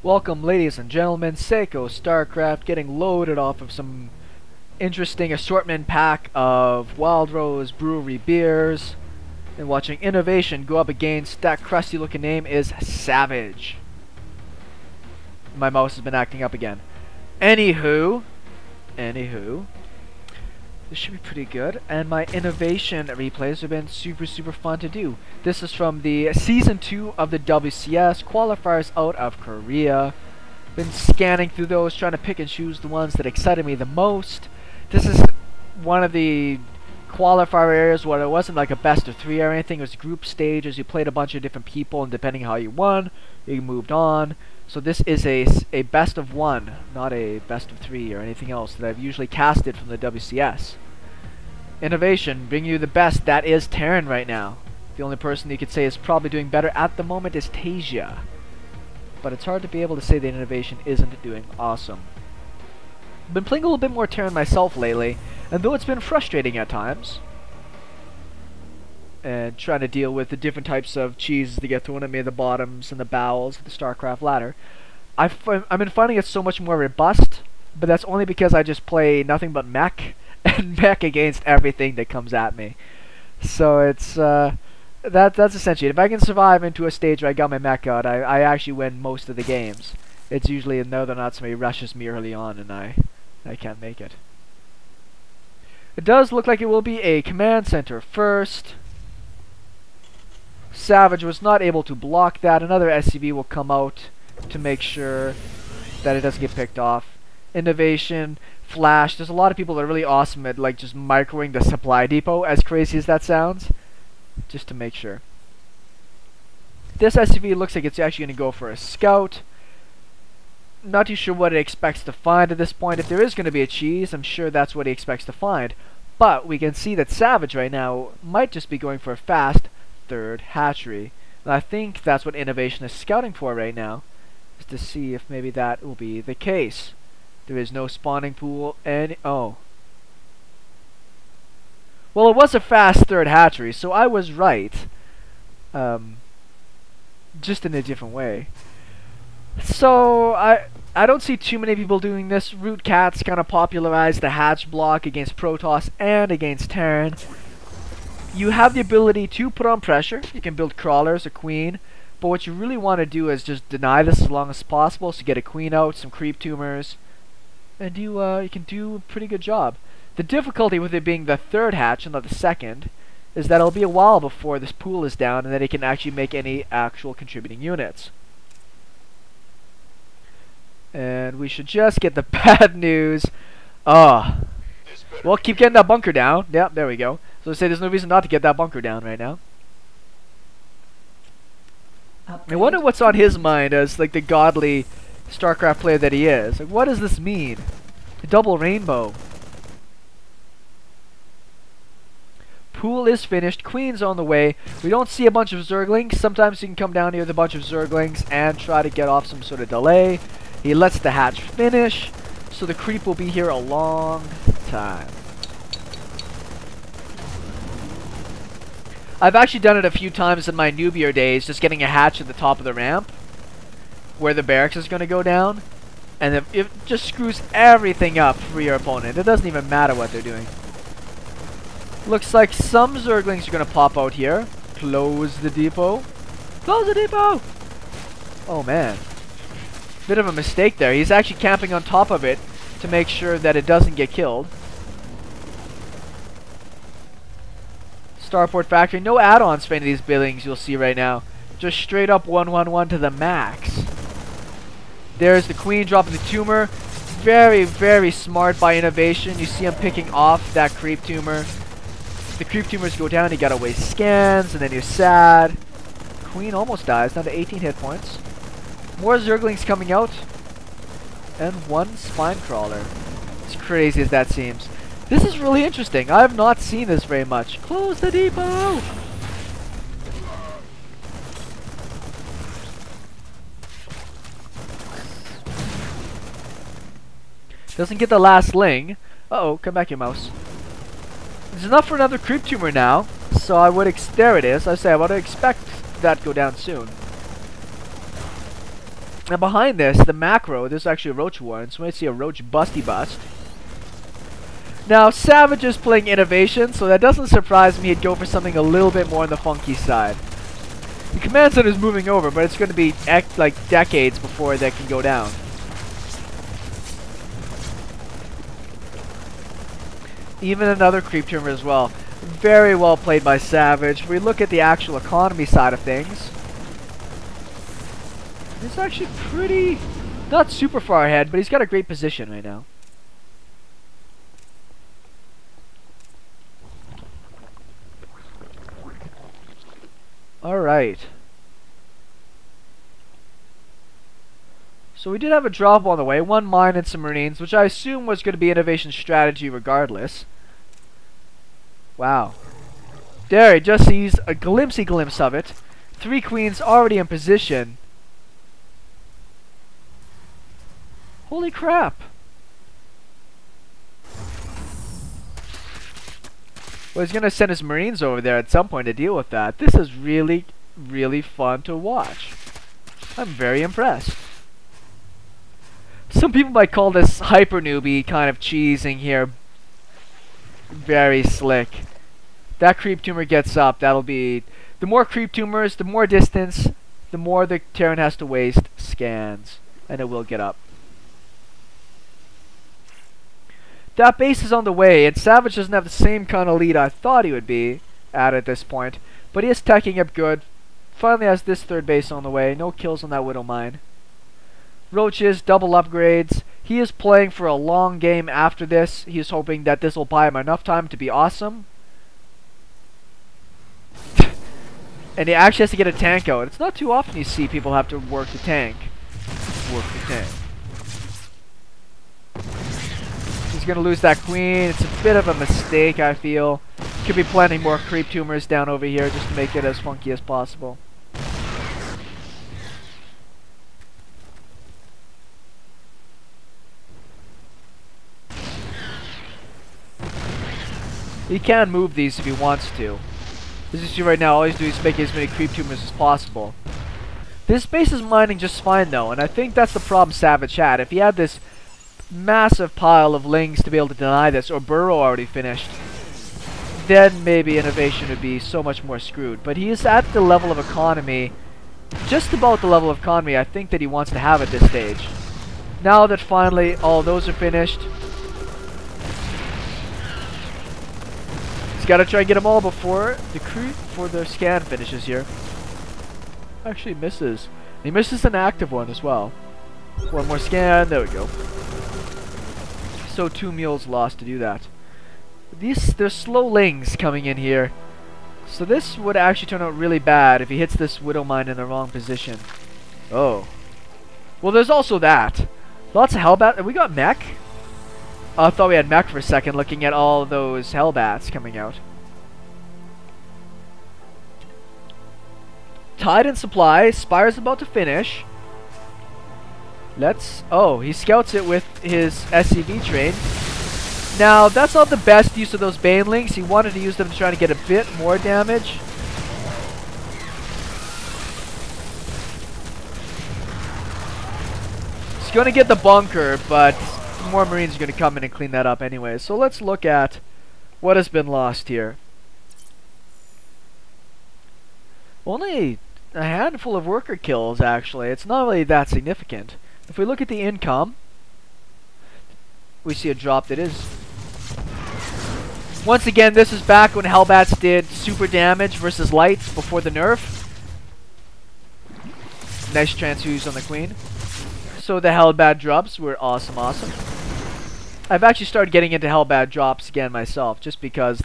Welcome, ladies and gentlemen. SeKo Starcraft getting loaded off of some interesting assortment pack of Wild Rose Brewery beers and watching Innovation go up against that crusty looking name is Savage. My mouse has been acting up again. Anywho, this should be pretty good, and my Innovation replays have been super fun to do. This is from the Season 2 of the WCS qualifiers out of Korea. Been scanning through those, trying to pick and choose the ones that excited me the most. This is one of the qualifier areas where it wasn't like a best of 3 or anything. It was group stages. You played a bunch of different people, and depending how you won, you moved on. So this is a best of 1, not a best of 3 or anything else that I've usually casted from the WCS. Innovation, bringing you the best. That is Terran right now. The only person you could say is probably doing better at the moment is Tasia. But it's hard to be able to say that Innovation isn't doing awesome. I've been playing a little bit more Terran myself lately, and though it's been frustrating at times, and trying to deal with the different types of cheeses that get thrown at me at the bottoms and the bowels of the StarCraft ladder, I've been finding it so much more robust, but that's only because I just play nothing but mech, and mech against everything that comes at me. So it's, that's essentially it. If I can survive into a stage where I got my mech out, I actually win most of the games. It's usually whether or not somebody rushes me early on and I can't make it. It does look like it will be a command center first. Savage was not able to block that. Another SCV will come out to make sure that it doesn't get picked off. Innovation, Flash. There's a lot of people that are really awesome at like just microing the supply depot, as crazy as that sounds, just to make sure. This SCV looks like it's actually going to go for a scout. Not too sure what it expects to find at this point. If there is going to be a cheese, I'm sure that's what he expects to find. But we can see that Savage right now might just be going for a fast third hatchery. And I think that's what Innovation is scouting for right now, is to see if maybe that will be the case. There is no spawning pool and oh. Well, it was a fast third hatchery, so I was right. Just in a different way. So I don't see too many people doing this. Root Cats kind of popularized the hatch block against Protoss and against Terran. You have the ability to put on pressure. You can build crawlers, a queen, but what you really want to do is just deny this as long as possible. So get a queen out, some creep tumors, and you can do a pretty good job. The difficulty with it being the third hatch and not the second is that it'll be a while before this pool is down and then it can actually make any actual contributing units. And we should just get the bad news. Well, keep getting that bunker down. Yep, there we go. So I say there's no reason not to get that bunker down right now. I wonder what's on his mind as like the godly StarCraft player that he is. Like, what does this mean? A double rainbow. Pool is finished. Queen's on the way. We don't see a bunch of zerglings. Sometimes you can come down here with a bunch of zerglings and try to get off some sort of delay. He lets the hatch finish, so the creep will be here a long time. I've actually done it a few times in my newbier days, just getting a hatch at the top of the ramp, where the barracks is going to go down, and it just screws everything up for your opponent. It doesn't even matter what they're doing. Looks like some zerglings are going to pop out here. Close the depot. Close the depot! Oh man. Bit of a mistake there. He's actually camping on top of it to make sure that it doesn't get killed. Starport Factory. No add-ons for any of these buildings you'll see right now. Just straight up 111 to the max. There's the queen dropping the tumor. Very smart by Innovation. You see him picking off that creep tumor. The creep tumors go down, you gotta waste scans, and then you're sad. Queen almost dies, down to 18 hit points. More zerglings coming out. And one spine crawler. As crazy as that seems. This is really interesting. I have not seen this very much. Close the depot! Doesn't get the last ling. Uh-oh, come back here, mouse. There's enough for another creep tumor now. So I would there it is. I would expect that to go down soon. And behind this, the macro, this is actually a roach warren, so we might see a roach busty bust. Now, Savage is playing innovation, so that doesn't surprise me. He'd go for something a little bit more on the funky side. The command center is moving over, but it's going to be like decades before that can go down. Even another creep tumor as well. Very well played by Savage. If we look at the actual economy side of things, he's actually pretty, not super far ahead, but he's got a great position right now. Alright. So we did have a drop on the way, 1 mine and some marines, which I assume was going to be innovation strategy regardless. Wow. There, he just sees a glimpse of it. 3 queens already in position. Holy crap. Well, he's going to send his marines over there at some point to deal with that. This is really, really fun to watch. I'm very impressed. Some people might call this hyper newbie kind of cheesing here. Very slick. That creep tumor gets up. That'll be... The more creep tumors, the more distance, the more the Terran has to waste scans. And it will get up. That base is on the way, and Savage doesn't have the same kind of lead I thought he would be at this point. But he is teching up good. Finally has this 3rd base on the way. No kills on that widowmine. Roaches, double upgrades. He is playing for a long game after this. He is hoping that this will buy him enough time to be awesome. And he actually has to get a tank out. It's not too often you see people have to work the tank. He's going to lose that queen. It's a bit of a mistake, I feel. Could be planting more creep tumors down over here just to make it as funky as possible. He can move these if he wants to. As you see right now, all he's doing is making as many creep tumors as possible. This base is mining just fine though, and I think that's the problem Savage had. If he had this massive pile of lings to be able to deny this, or Burrow already finished, then maybe innovation would be so much more screwed. But he is at the level of economy, just about the level of economy I think that he wants to have at this stage. Now that finally all those are finished, he's got to try and get them all before the scan finishes here. Actually misses. He misses an active one as well. One more scan, there we go. So 2 mules lost to do that. There's slow lings coming in here. So this would actually turn out really bad if he hits this widowmine in the wrong position. Oh. Well, there's also that. Lots of hellbat. Have we got mech? Oh, I thought we had mech for a second looking at all those hellbats coming out. Tide and supply. Spire's about to finish. Oh, he scouts it with his SCV train. Now, that's not the best use of those banelings. He wanted to use them to try to get a bit more damage. He's going to get the bunker, but more marines are going to come in and clean that up anyway. So let's look at what has been lost here. Only a handful of worker kills, actually. It's not really that significant. If we look at the income, we see a drop that is... Once again, this is back when Hellbats did super damage versus lights before the nerf. Nice transfuse on the queen. So the Hellbat drops were awesome. I've actually started getting into Hellbat drops again myself, just because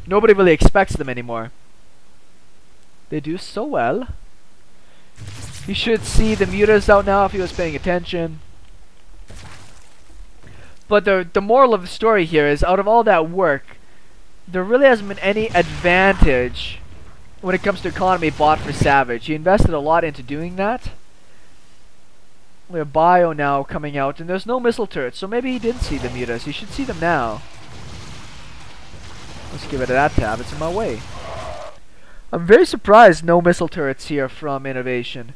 nobody really expects them anymore. They do so well. You should see the mutas out now if he was paying attention. But the moral of the story here is, out of all that work, there really hasn't been any advantage when it comes to economy bought for Savage. He invested a lot into doing that. We have Bio now coming out, and there's no missile turrets, so maybe he didn't see the mutas. He should see them now. Let's give it that tab. It's in my way. I'm very surprised no missile turrets here from Innovation.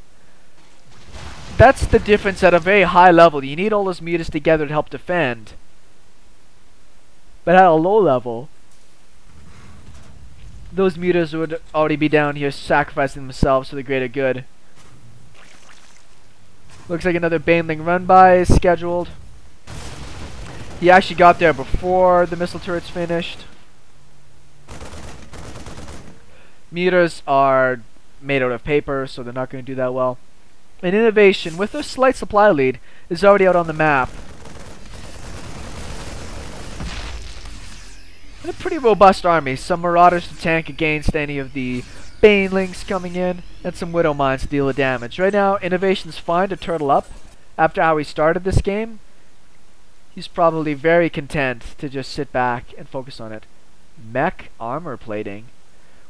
That's the difference at a very high level. You need all those mutas together to help defend. But at a low level, those mutas would already be down here sacrificing themselves for the greater good. Looks like another Baneling run-by is scheduled. He actually got there before the missile turret's finished. Mutas are made out of paper, so they're not going to do that well. And Innovation, with a slight supply lead, is already out on the map. And a pretty robust army. Some Marauders to tank against any of the Banelings coming in, and some Widow Mines to deal the damage. Right now, Innovation's fine to turtle up. After how he started this game, he's probably very content to just sit back and focus on it. Mech armor plating.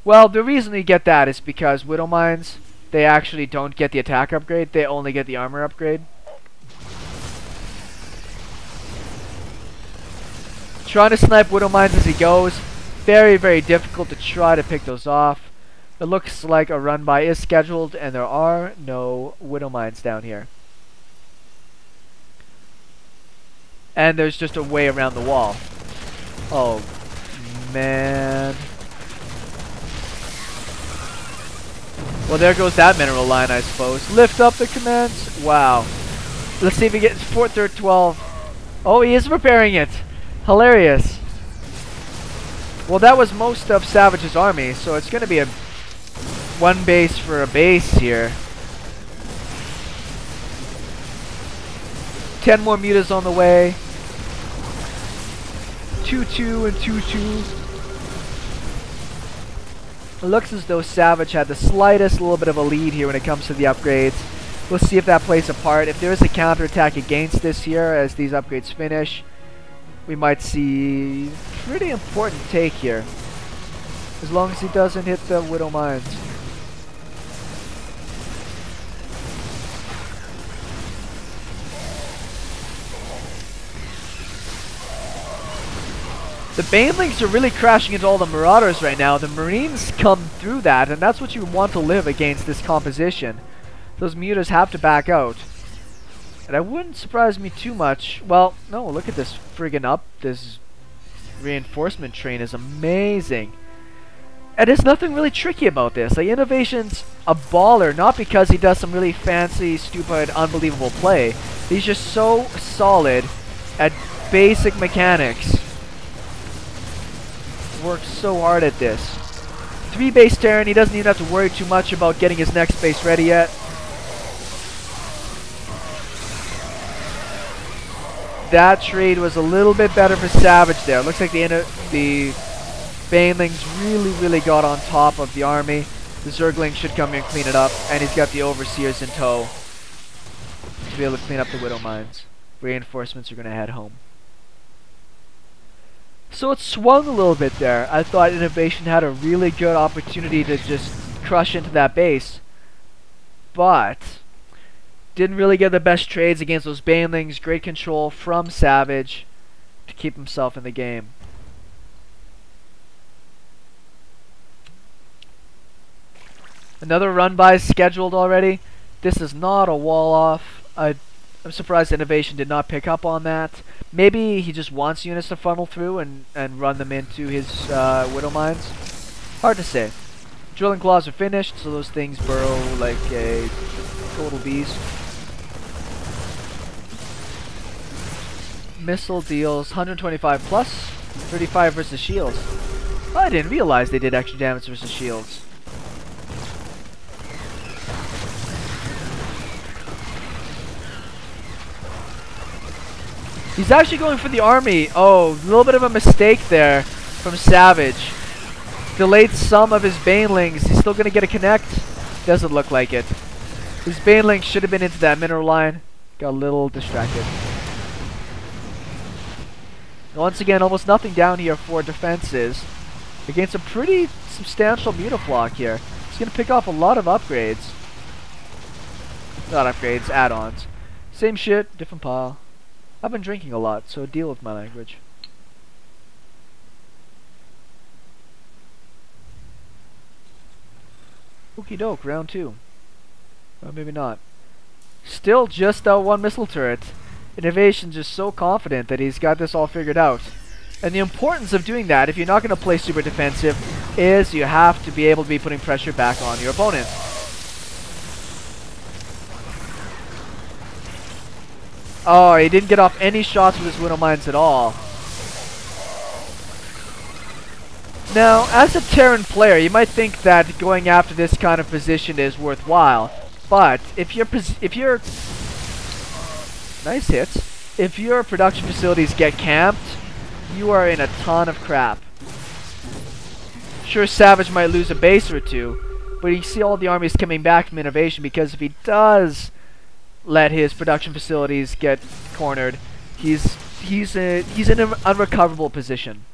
Well, the reason we get that is because Widow Mines, they actually don't get the attack upgrade, they only get the armor upgrade. Trying to snipe Widow Mines as he goes. Very, very difficult to try to pick those off. It looks like a run-by is scheduled, and there are no Widow Mines down here. And there's just a way around the wall. Oh, man. Well, there goes that mineral line, I suppose. Lift up the commands. Wow. Let's see if he gets Fort 12. Oh, he is repairing it. Hilarious. Well, that was most of Savage's army, so it's going to be a one base for a base here. 10 more mutas on the way. 2-2 and 2-2. It looks as though Savage had the slightest little bit of a lead here when it comes to the upgrades. We'll see if that plays a part. If there is a counterattack against this here as these upgrades finish, we might see pretty important take here. As long as he doesn't hit the Widow Mines. The Banelings are really crashing into all the Marauders right now. The Marines come through that, and that's what you want to live against this composition. Those mutas have to back out. And it wouldn't surprise me too much. Well, no, look at this friggin' up. This reinforcement train is amazing. And there's nothing really tricky about this. Like, Innovation's a baller, not because he does some really fancy, stupid, unbelievable play. He's just so solid at basic mechanics. Works so hard at this. 3 base Terran, he doesn't even have to worry too much about getting his next base ready yet. That trade was a little bit better for Savage there. Looks like the Banelings really got on top of the army. The Zerglings should come here and clean it up, and he's got the Overseers in tow to be able to clean up the Widow Mines. Reinforcements are going to head home. So it swung a little bit there. I thought Innovation had a really good opportunity to just crush into that base. But didn't really get the best trades against those Banelings. Great control from Savage to keep himself in the game. Another run-by scheduled already. This is not a wall off. I'm surprised Innovation did not pick up on that. Maybe he just wants units to funnel through and run them into his Widow Mines. Hard to say. Drilling claws are finished, so those things burrow like a total beast. Missile deals 125 plus, 35 versus shields. Oh, I didn't realize they did extra damage versus shields. He's actually going for the army. Oh, a little bit of a mistake there from Savage. Delayed some of his Banelings. He's still going to get a connect. Doesn't look like it. His Banelings should have been into that mineral line. Got a little distracted. Once again, almost nothing down here for defenses. Against a pretty substantial mutaflock here. He's going to pick off a lot of upgrades. Not upgrades, add-ons. Same shit, different pile. I've been drinking a lot, so deal with my language. Okie doke, round 2. Or maybe not. Still just one missile turret. Innovation's just so confident that he's got this all figured out. And the importance of doing that, if you're not going to play super defensive, is you have to be able to be putting pressure back on your opponent. Oh, he didn't get off any shots with his widowmines at all. Now, as a Terran player, you might think that going after this kind of position is worthwhile. But if your nice hits, if your production facilities get camped, you are in a ton of crap. Sure, Savage might lose a base or two, but you see all the armies coming back from innovation, because if he does let his production facilities get cornered, he's in an unrecoverable position.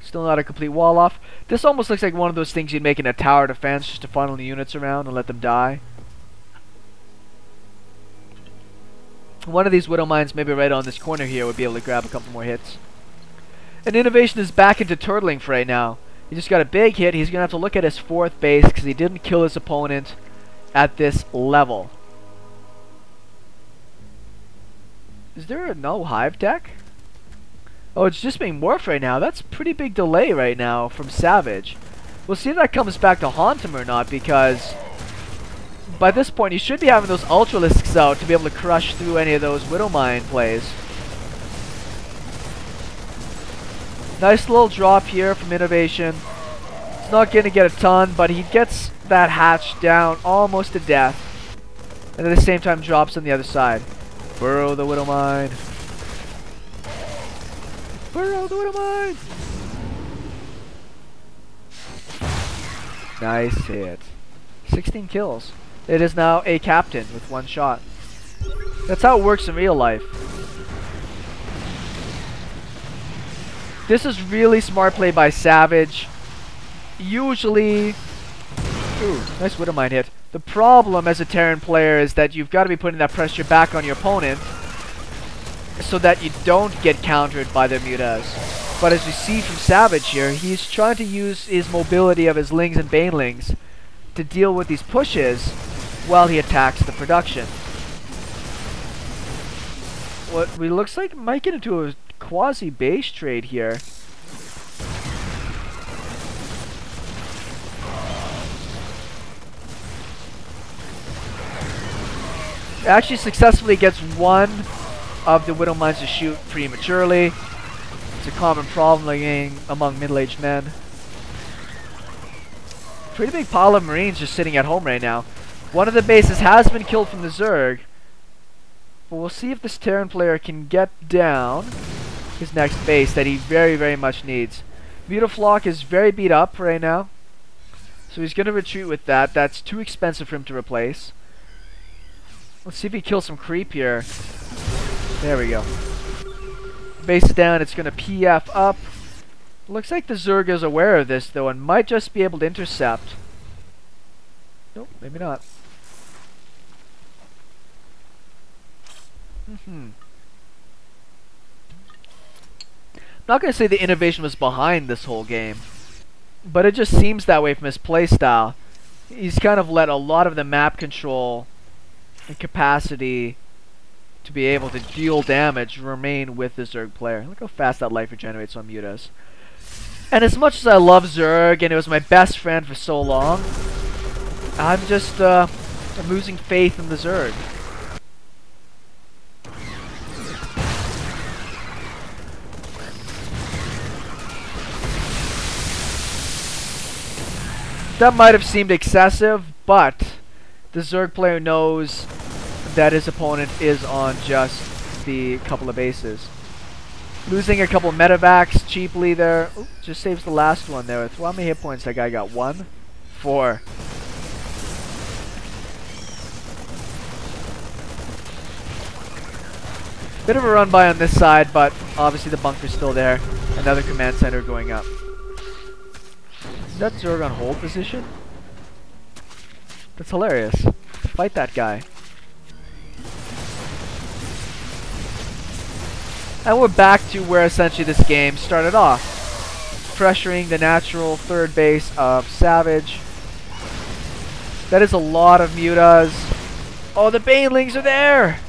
Still not a complete wall off. This almost looks like one of those things you'd make in a tower defense, just to funnel the units around and let them die. One of these widow mines, maybe right on this corner here, would be able to grab a couple more hits. And innovation is back into turtling for right now. He just got a big hit. He's gonna have to look at his fourth base because he didn't kill his opponent at this level. Is there a no hive tech? Oh, it's just being morphed right now. That's a pretty big delay right now from Savage. We'll see if that comes back to haunt him or not, because by this point he should be having those Ultralisks out to be able to crush through any of those widowmine plays. Nice little drop here from innovation. He's not going to get a ton, but he gets that hatch down almost to death, and at the same time drops on the other side. Burrow the widowmine. Burrow the widowmine. Nice hit. 16 kills. It is now a captain with one shot. That's how it works in real life. This is really smart play by Savage. Usually... Ooh, nice widowmine hit. The problem as a Terran player is that you've got to be putting that pressure back on your opponent so that you don't get countered by their mutas. But as you see from Savage here, he's trying to use his mobility of his lings and banelings to deal with these pushes while he attacks the production. What we looks like might get into a quasi base trade here. Actually successfully gets one of the widow mines to shoot prematurely. It's a common problem among middle-aged men. Pretty big pile of Marines just sitting at home right now. One of the bases has been killed from the Zerg. But we'll see if this Terran player can get down his next base that he very, very much needs. Mutaflock is very beat up right now, so he's going to retreat with that. That's too expensive for him to replace. Let's see if he kills some creep here. There we go. Base is down. It's going to PF up. Looks like the Zerg is aware of this, though, and might just be able to intercept. Nope, maybe not. I'm not going to say the innovation was behind this whole game, but it just seems that way from his playstyle. He's kind of let a lot of the map control and capacity to be able to deal damage remain with the Zerg player. Look how fast that life regenerates on mutas. And as much as I love Zerg and it was my best friend for so long, I'm just I'm losing faith in the Zerg. That might have seemed excessive, but the Zerg player knows that his opponent is on just the couple of bases. Losing a couple medevacs cheaply there. Ooh, just saves the last one there. How many hit points that guy got? 1? 4. Bit of a run by on this side, but obviously the bunker's still there. Another command center going up. Is that Zerg on hold position? That's hilarious. Fight that guy. And we're back to where essentially this game started off. Pressuring the natural third base of Savage. That is a lot of mutas. Oh, the banelings are there!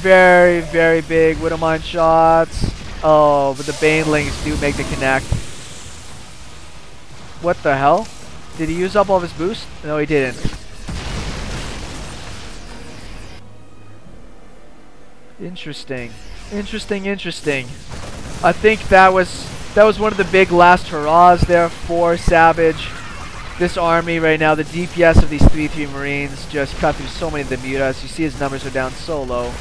Very, very big widowmine shots. Oh, but the banelings do make the connect. What the hell? Did he use up all of his boost? No, he didn't. Interesting. Interesting. I think that was one of the big last hurrahs there for Savage. This army right now, the DPS of these 3-3 Marines just cut through so many of the mutas. You see his numbers are down so low.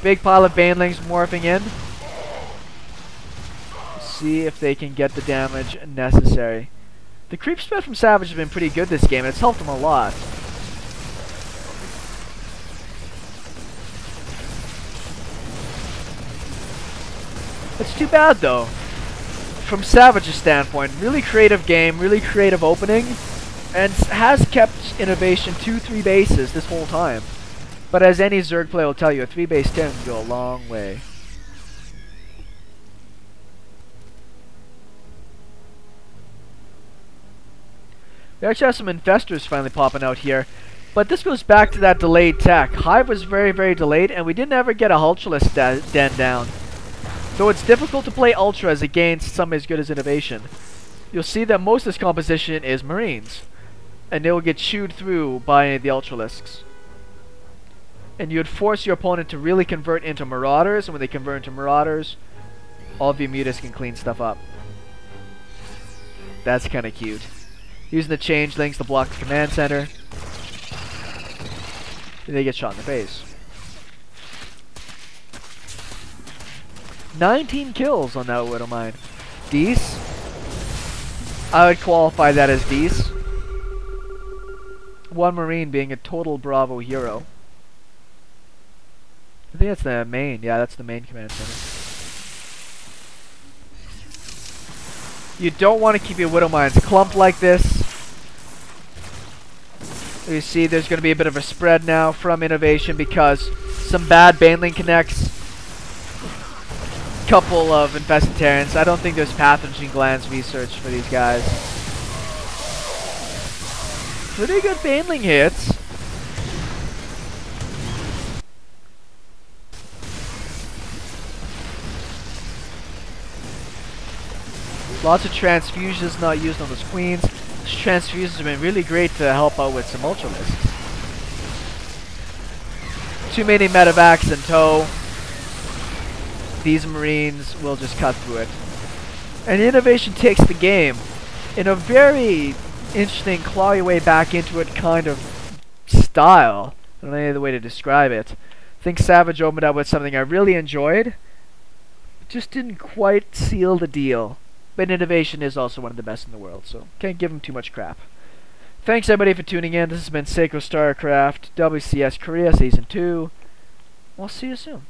Big pile of banelings morphing in. See if they can get the damage necessary. The creep spread from Savage has been pretty good this game, and it's helped him a lot. It's too bad though. From Savage's standpoint, really creative game, really creative opening, and has kept innovation 2-3 bases this whole time. But as any Zerg player will tell you, a 3 base 10 can go a long way. We actually have some infestors finally popping out here. But this goes back to that delayed tech. Hive was very, very delayed, and we didn't ever get a Ultralist den down. Though it's difficult to play Ultras against something as good as Innovation. You'll see that most of this composition is Marines. And they will get chewed through by the Ultralisks. And you'd force your opponent to really convert into Marauders, and when they convert into Marauders, all of your mutas can clean stuff up. That's kind of cute. Using the changelings to block the command center. And they get shot in the face. 19 kills on that widowmine. Dece? I would qualify that as Dece. One Marine being a total Bravo hero. I think that's the main. Yeah, that's the main command center. You don't want to keep your widowmines clumped like this. You see there's going to be a bit of a spread now from Innovation because some bad baneling connects. Couple of infested Terrans. I don't think there's pathogen glands research for these guys. Pretty good baneling hits. Lots of transfusions not used on those queens. Transfusions have been really great to help out with some Ultralisks. Too many medevacs in tow. These Marines will just cut through it. And Innovation takes the game in a very interesting claw your way back into it kind of style. I don't know any other way to describe it. I think Savage opened up with something I really enjoyed. Just didn't quite seal the deal. But Innovation is also one of the best in the world, so can't give him too much crap. Thanks everybody for tuning in. This has been SeKo Starcraft, WCS Korea Season 2. We'll see you soon.